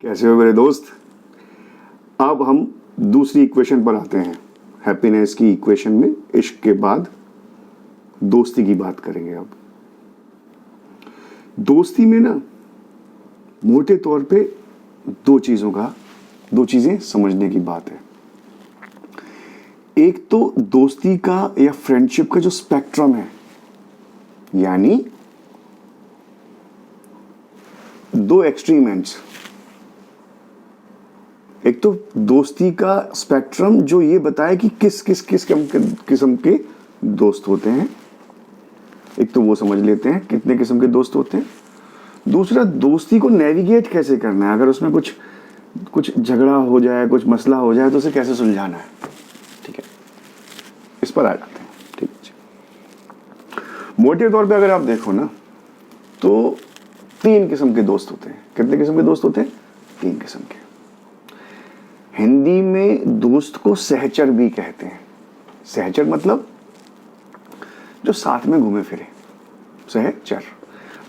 कैसे हो मेरे दोस्त। अब हम दूसरी इक्वेशन पर आते हैं। हैप्पीनेस की इक्वेशन में इश्क के बाद दोस्ती की बात करेंगे। अब दोस्ती में ना मोटे तौर पे दो चीजें समझने की बात है। एक तो दोस्ती का या फ्रेंडशिप का जो स्पेक्ट्रम है, यानी दो एक्सट्रीम एंड्स। एक तो दोस्ती का स्पेक्ट्रम जो ये बताए कि किस किस्म के दोस्त होते हैं। एक तो वो समझ लेते हैं कितने किस्म के दोस्त होते हैं। दूसरा, दोस्ती को नेविगेट कैसे करना है। अगर उसमें कुछ झगड़ा हो जाए, कुछ मसला हो जाए, तो उसे कैसे सुलझाना है। ठीक है, इस पर आ जाते हैं। ठीक है, मोटे तौर पे अगर आप देखो ना, तो 3 किस्म के दोस्त होते हैं। कितने किस्म के दोस्त होते हैं? 3 किस्म के। हिंदी में दोस्त को सहचर भी कहते हैं। सहचर मतलब जो साथ में घूमे फिरे, सहचर।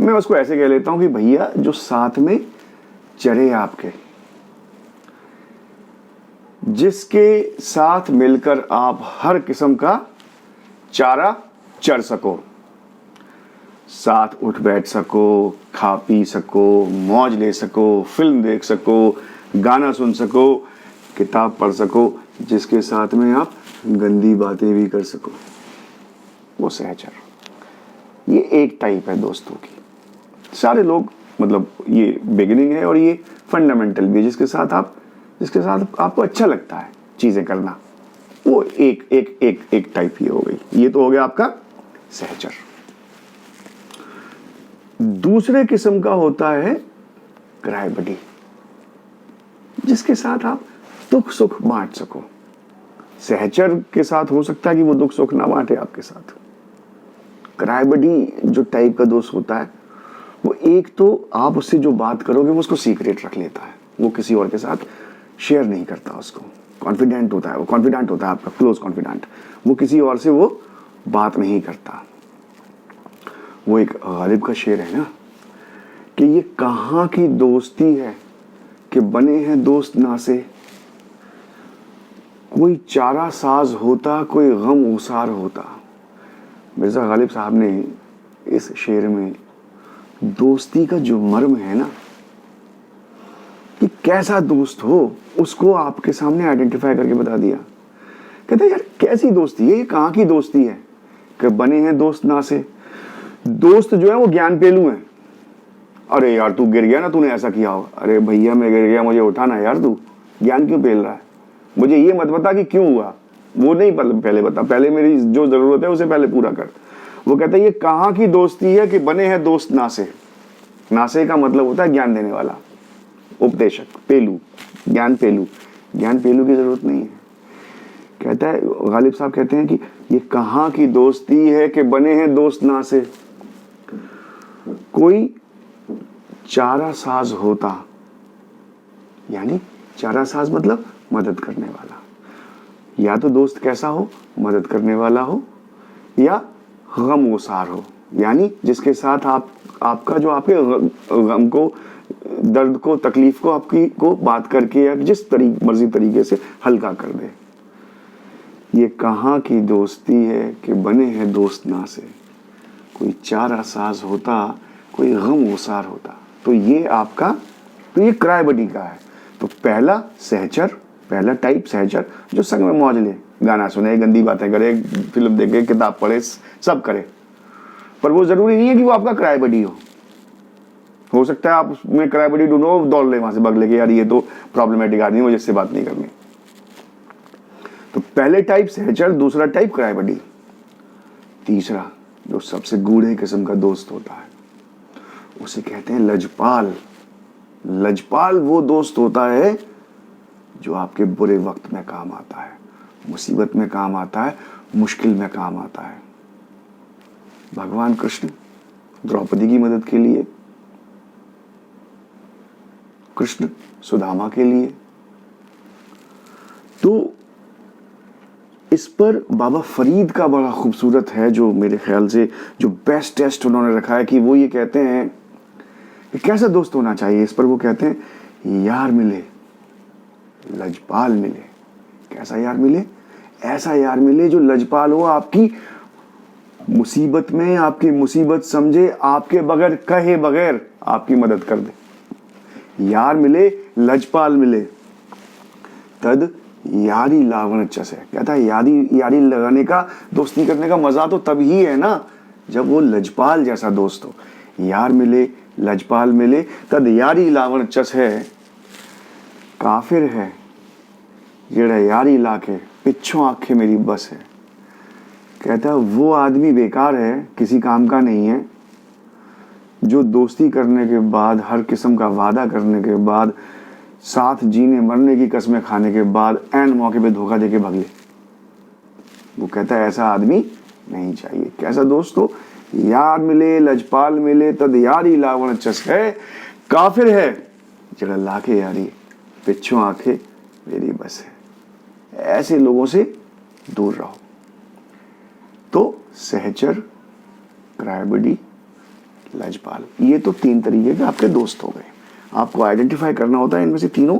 मैं उसको ऐसे कह लेता हूं कि भैया जो साथ में चरे आपके, जिसके साथ मिलकर आप हर किस्म का चारा चर सको, साथ उठ बैठ सको, खा पी सको, मौज ले सको, फिल्म देख सको, गाना सुन सको, किताब पढ़ सको, जिसके साथ में आप गंदी बातें भी कर सको, वो सहचर। ये एक टाइप है दोस्तों की। सारे लोग, मतलब ये बिगिनिंग है और ये फंडामेंटल भी है, जिसके साथ आपको अच्छा लगता है चीजें करना, वो एक टाइप ही हो गई। ये तो हो गया आपका सहचर। दूसरे किस्म का होता है किराए बडी, जिसके साथ आप दुख सुख बांट सको। सहचर के साथ हो सकता है कि वो दुख सुख ना बांटे आपके साथ। किराए बडी जो टाइप का दोस्त होता है, वो एक तो आप उससे जो बात करोगे वो उसको सीक्रेट रख लेता है, वो किसी और के साथ शेयर नहीं करता उसको। कॉन्फिडेंट होता है, वो कॉन्फिडेंट होता है आपका, क्लोज कॉन्फिडेंट। वो किसी और से वो बात नहीं करता। वो एक गालिब का शेर है ना कि ये कहाँ की दोस्ती है कि बने हैं दोस्त ना से, कोई चारा साज होता, कोई गम उसार होता। मिर्जा गालिब साहब ने इस शेर में दोस्ती का जो मर्म है ना, कि कैसा दोस्त हो, उसको आपके सामने आइडेंटिफाई करके बता दिया। कहते हैं यार कैसी दोस्ती है, ये कहाँ की दोस्ती है कि बने हैं दोस्त ना से। दोस्त जो है वो ज्ञान पेलू है। अरे यार तू गिर गया ना, तूने ऐसा किया होगा। अरे भैया मैं गिर गया, मुझे उठाना यार, तू ज्ञान क्यों पेल रहा है? मुझे ये मत बता कि क्यों हुआ, वो नहीं पहले बता, पहले मेरी जो जरूरत है उसे पहले पूरा कर। वो कहता है ये कहाँ की दोस्ती है कि बने हैं दोस्त नासे। नासे का मतलब होता है ज्ञान देने वाला, उपदेशक, पेलू, ज्ञान पेलू। ज्ञान पेलू की जरूरत नहीं है। कहता है गालिब साहब कहते हैं कि ये कहाँ की दोस्ती है कि बने हैं दोस्त नासे, कोई चारा साज होता, यानी चारा साज मतलब मदद करने वाला। या तो दोस्त कैसा हो, मदद करने वाला हो, या गम ओसार हो, यानी जिसके साथ आपका जो आपके गम को, दर्द को, तकलीफ को आपकी को बात करके या जिस मर्जी तरीके से हल्का कर दे। ये कहाँ की दोस्ती है कि बने हैं दोस्त ना से, कोई चारा साज होता, कोई गम ओसार होता। तो ये आपका, तो ये किराए बडी का है। तो पहला सहचर, पहला टाइप सहचर जो संग में मौज ले, गाना सुने, गंदी बातें करे, फिल्म देखे, किताब पढ़े, सब करे, पर वो जरूरी नहीं है कि वो आपका किराए बडी हो सकता है आप उसमें किराए बडी ढूंढो, दौड़ ले वहां से भाग लेके, यार ये तो प्रॉब्लमेटिक आदमी, मुझे इससे बात नहीं करनी। तो पहले टाइप सहचर, दूसरा टाइप किराए बडी। तीसरा जो सबसे गूढ़े किस्म का दोस्त होता है, उसे कहते हैं लजपाल। लजपाल वो दोस्त होता है जो आपके बुरे वक्त में काम आता है, मुसीबत में काम आता है, मुश्किल में काम आता है। भगवान कृष्ण द्रौपदी की मदद के लिए, कृष्ण सुदामा के लिए। तो इस पर बाबा फरीद का बड़ा खूबसूरत है, जो मेरे ख्याल से जो बेस्ट टेस्ट उन्होंने रखा है, कि वो ये कहते हैं कि कैसा दोस्त होना चाहिए। इस पर वो कहते हैं यार मिले, लजपाल मिले। कैसा यार मिले? ऐसा यार मिले जो लजपाल हो, आपकी मुसीबत में आपकी मुसीबत समझे, आपके बगैर कहे बगैर आपकी मदद कर दे। यार मिले, लजपाल मिले, तद यारी लावणचस है। कहता है यारी यारी लगाने का, दोस्ती करने का मजा तो तभी है ना जब वो लजपाल जैसा दोस्त हो। यार मिले, लजपाल मिले, तद यारी लावणचस है। काफिर है जेड़ा यारी लाके पिछों आंखें मेरी बस है। कहता है वो आदमी बेकार है, किसी काम का नहीं है, जो दोस्ती करने के बाद, हर किस्म का वादा करने के बाद, साथ जीने मरने की कस्में खाने के बाद एन मौके पे धोखा देके भाग ले। वो कहता है ऐसा आदमी नहीं चाहिए। कैसा दोस्त हो? यार मिले, लजपाल मिले, तद यारी लावणचस है। काफिर है जरा लाके यारी पिछों आंखें मेरी बस है। ऐसे लोगों से दूर रहो। तो सहचर, क्राइबडी, लजपाल, ये तो 3 तरीके के आपके दोस्त हो गए। आपको आइडेंटिफाई करना होता है इनमें से तीनों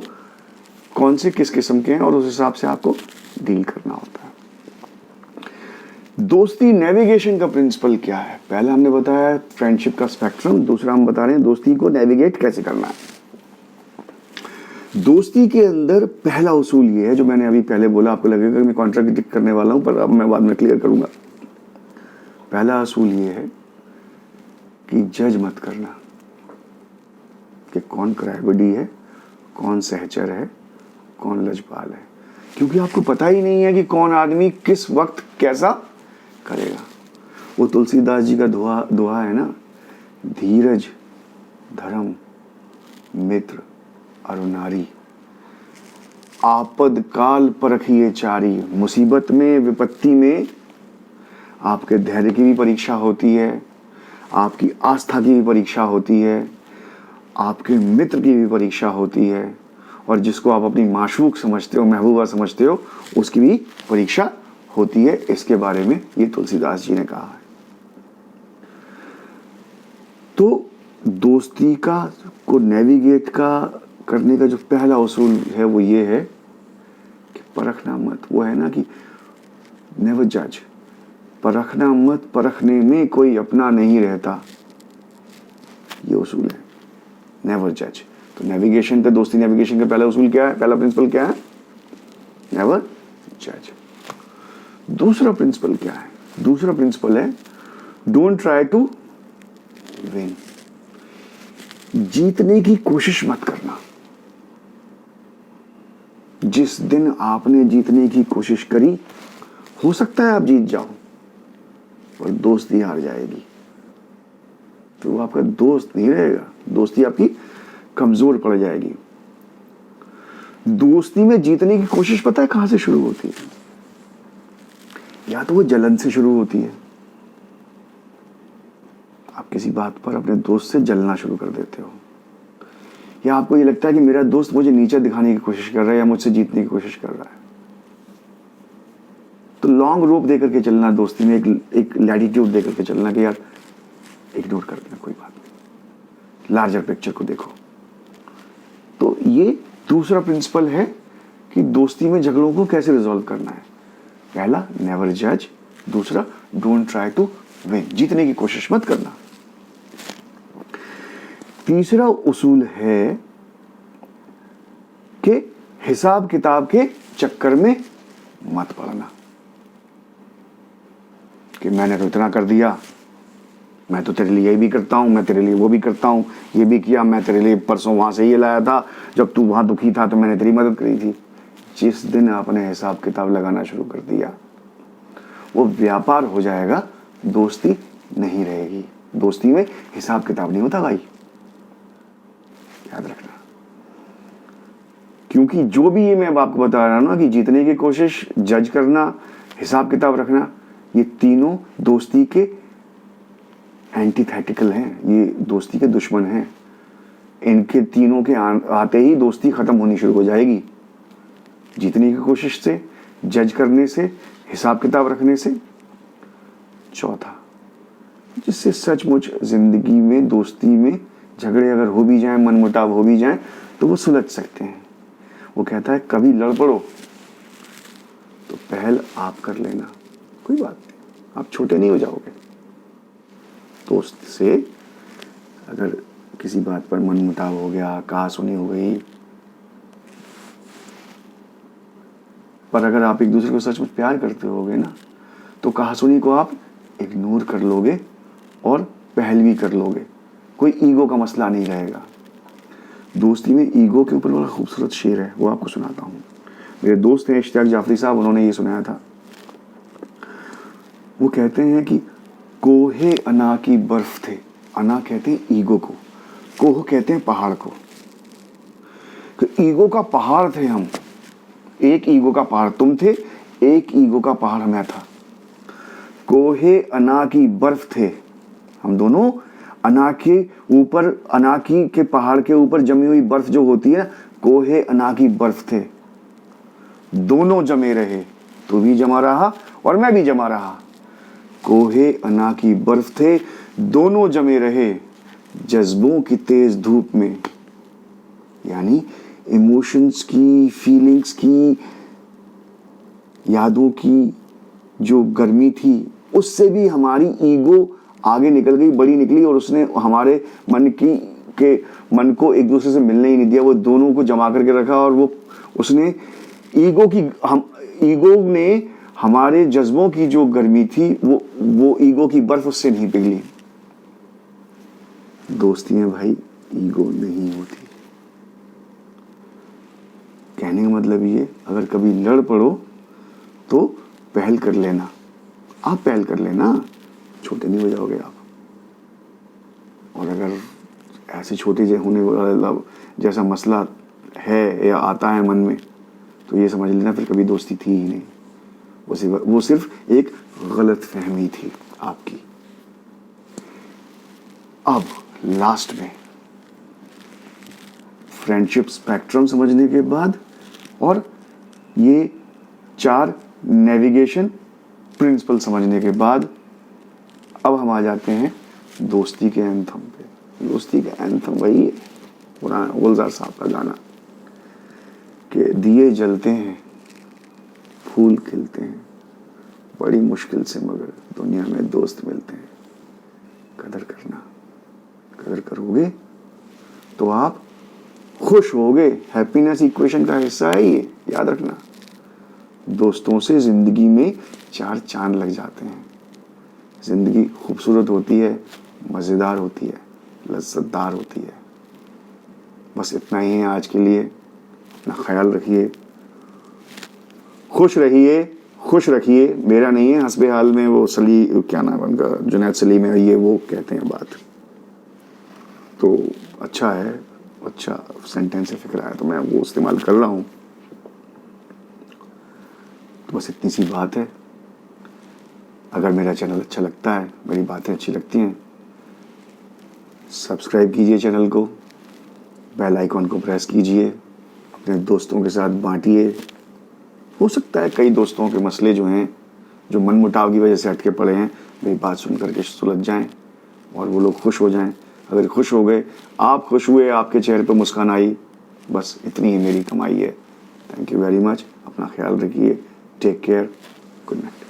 कौन से किस किस्म के हैं और उस हिसाब से आपको डील करना होता है। दोस्ती नेविगेशन का प्रिंसिपल क्या है? पहला हमने बताया फ्रेंडशिप का स्पेक्ट्रम, दूसरा हम बता रहे हैं दोस्ती को नेविगेट कैसे करना है। दोस्ती के अंदर पहला उसूल ये है, जो मैंने अभी पहले बोला, आपको लगेगा कि मैं कॉन्ट्राडिक्ट करने वाला हूं, पर अब मैं बाद में क्लियर करूंगा। पहला उसूल ये है कि जज मत करना कि कौन क्राइबडी है, कौन सहचर है, कौन लजपाल है, क्योंकि आपको पता ही नहीं है कि कौन आदमी किस वक्त कैसा करेगा। वो तुलसीदास जी का दोहा है ना, धीरज धर्म मित्र और नारी, आपद काल परखिए चारी। मुसीबत में, विपत्ति में आपके धैर्य की भी परीक्षा होती है, आपकी आस्था की भी परीक्षा होती है, आपके मित्र की भी परीक्षा होती है, और जिसको आप अपनी माशूक समझते हो, महबूबा समझते हो, उसकी भी परीक्षा होती है। इसके बारे में ये तुलसीदास जी ने कहा है। तो दोस्ती का को नेविगेट करने का जो पहला उसूल है वो ये है कि परखना मत। वो है ना कि नेवर जज, परखना मत, परखने में कोई अपना नहीं रहता, ये उसूल है, नेवर जज। तो नेविगेशन का, दोस्ती नेविगेशन का पहला उसूल क्या है, पहला प्रिंसिपल क्या है? नेवर जज। दूसरा प्रिंसिपल क्या है? दूसरा प्रिंसिपल है डोंट ट्राई टू विन। जीतने की कोशिश मत करना। जिस दिन आपने जीतने की कोशिश करी, हो सकता है आप जीत जाओ और दोस्ती हार जाएगी, तो वो आपका दोस्त नहीं रहेगा, दोस्ती आपकी कमजोर पड़ जाएगी। दोस्ती में जीतने की कोशिश पता है कहां से शुरू होती है? या तो वो जलन से शुरू होती है, आप किसी बात पर अपने दोस्त से जलना शुरू कर देते हो, या आपको ये लगता है कि मेरा दोस्त मुझे नीचे दिखाने की कोशिश कर रहा है या मुझसे जीतने की कोशिश कर रहा है। तो लॉन्ग रोप देकर के चलना दोस्ती में, एक लैटिट्यूड देकर के चलना कि यार इग्नोर कर देना, कोई बात नहीं, लार्जर पिक्चर को देखो। तो ये दूसरा प्रिंसिपल है कि दोस्ती में झगड़ों को कैसे रिजॉल्व करना है। पहला नेवर जज, दूसरा डोंट ट्राई टू विन, जीतने की कोशिश मत करना। तीसरा उसूल है कि हिसाब किताब के चक्कर में मत पड़ना कि मैंने तो इतना कर दिया, मैं तो तेरे लिए ये भी करता हूं, मैं तेरे लिए वो भी करता हूं, ये भी किया, मैं तेरे लिए परसों वहां से ये लाया था, जब तू वहां दुखी था तो मैंने तेरी मदद करी थी। जिस दिन आपने हिसाब किताब लगाना शुरू कर दिया, वो व्यापार हो जाएगा, दोस्ती नहीं रहेगी। दोस्ती में हिसाब किताब नहीं होता भाई, याद रखना। क्योंकि जो भी ये मैं आपको बता रहा हूं ना कि जीतने की कोशिश, जज करना, हिसाब किताब रखना, ये तीनों दोस्ती के एंटीथेटिकल हैं, ये दोस्ती के दुश्मन हैं। इनके तीनों के आते ही दोस्ती खत्म होनी शुरू हो जाएगी। जीतने की कोशिश से, जज करने से, हिसाब किताब रखने से। चौथा, जिससे सचमुच जिंदगी में, दोस्ती में झगड़े अगर हो भी जाएं, मनमुटाव हो भी जाएं, तो वो सुलझ सकते हैं। वो कहता है कभी लड़ पड़ो तो पहल आप कर लेना, कोई बात नहीं, आप छोटे नहीं हो जाओगे। दोस्त से अगर किसी बात पर मनमुटाव हो गया, कहासुनी हो गई, पर अगर आप एक दूसरे को सच में प्यार करते होगे ना, तो कहासुनी को आप इग्नोर कर लोगे और पहल भी कर लोगे। कोई ईगो का मसला नहीं रहेगा। दोस्ती में ईगो के ऊपर बड़ा खूबसूरत शेर है, वो आपको सुनाता हूँ। मेरे दोस्त हैं इश्तियाक जाफरी साहब, उन्होंने ये सुनाया था। वो कहते हैं कि कोहे अना की बर्फ थे। अना कहते हैं ईगो को, कोह कहते हैं पहाड़ को। तो ईगो का पहाड़ थे हम, एक ईगो का पहाड़ तुम थे, एक ईगो का पहाड़ मैं था। कोहे अना की बर्फ थे हम दोनों। अना के ऊपर, अनाकी के पहाड़ के ऊपर जमी हुई बर्फ जो होती है, कोहे अना की बर्फ थे। दोनों जमे रहे, तू भी जमा रहा और मैं भी जमा रहा। कोहे अना की बर्फ थे, दोनों जमे रहे जज्बों की तेज धूप में। यानी इमोशंस की, फीलिंग्स की, यादों की जो गर्मी थी, उससे भी हमारी ईगो आगे निकल गई, बड़ी निकली, और उसने हमारे मन को एक दूसरे से मिलने ही नहीं दिया। वो दोनों को जमा करके रखा, और वो उसने ईगो ने हमारे जज्बों की जो गर्मी थी, वो ईगो की बर्फ उससे नहीं पिघली। दोस्ती में भाई ईगो नहीं होती। कहने का मतलब ये, अगर कभी लड़ पड़ो तो पहल कर लेना, आप पहल कर लेना, छोटे नहीं हो जाओगे आप। और अगर ऐसे छोटे होने वाला जैसा मसला है या आता है मन में, तो ये समझ लेना फिर कभी दोस्ती थी ही नहीं, वो सिर्फ एक गलत फहमी थी आपकी। अब लास्ट में फ्रेंडशिप स्पेक्ट्रम समझने के बाद और ये 4 नेविगेशन प्रिंसिपल समझने के बाद अब हम आ जाते हैं दोस्ती के एंथम पे। दोस्ती का एंथम वही है, पुराना गुलजार साहब का गाना कि दिए जलते हैं, फूल खिलते हैं, बड़ी मुश्किल से मगर दुनिया में दोस्त मिलते हैं। कदर करना, कदर करोगे तो आप खुश होगे। हैप्पीनेस इक्वेशन का हिस्सा है ये, याद रखना। दोस्तों से जिंदगी में 4 चांद लग जाते हैं। जिंदगी खूबसूरत होती है, मज़ेदार होती है, लज्जतदार होती है। बस इतना ही है आज के लिए। अपना ख्याल रखिए, खुश रहिए, खुश रखिए। मेरा नहीं है, हस्बे हाल में वो क्या नाम है उनका, जुनैद सलीम है, ये वो कहते हैं बात, तो अच्छा है, अच्छा सेंटेंस है, फिक्र है, तो मैं वो इस्तेमाल कर रहा हूँ। तो बस इतनी सी बात है। अगर मेरा चैनल अच्छा लगता है, मेरी बातें अच्छी लगती हैं, सब्सक्राइब कीजिए चैनल को, बेल आइकॉन को प्रेस कीजिए, अपने दोस्तों के साथ बांटिए। हो सकता है कई दोस्तों के मसले जो हैं, जो मनमुटाव की वजह से अटके पड़े हैं, मेरी बात सुन करके सुलझ जाएं और वो लोग खुश हो जाएं। अगर खुश हो गए, आप खुश हुए, आपके चेहरे पर मुस्कान आई, बस इतनी ही मेरी कमाई है। Thank you very much. अपना ख्याल रखिए। Take care. Good night.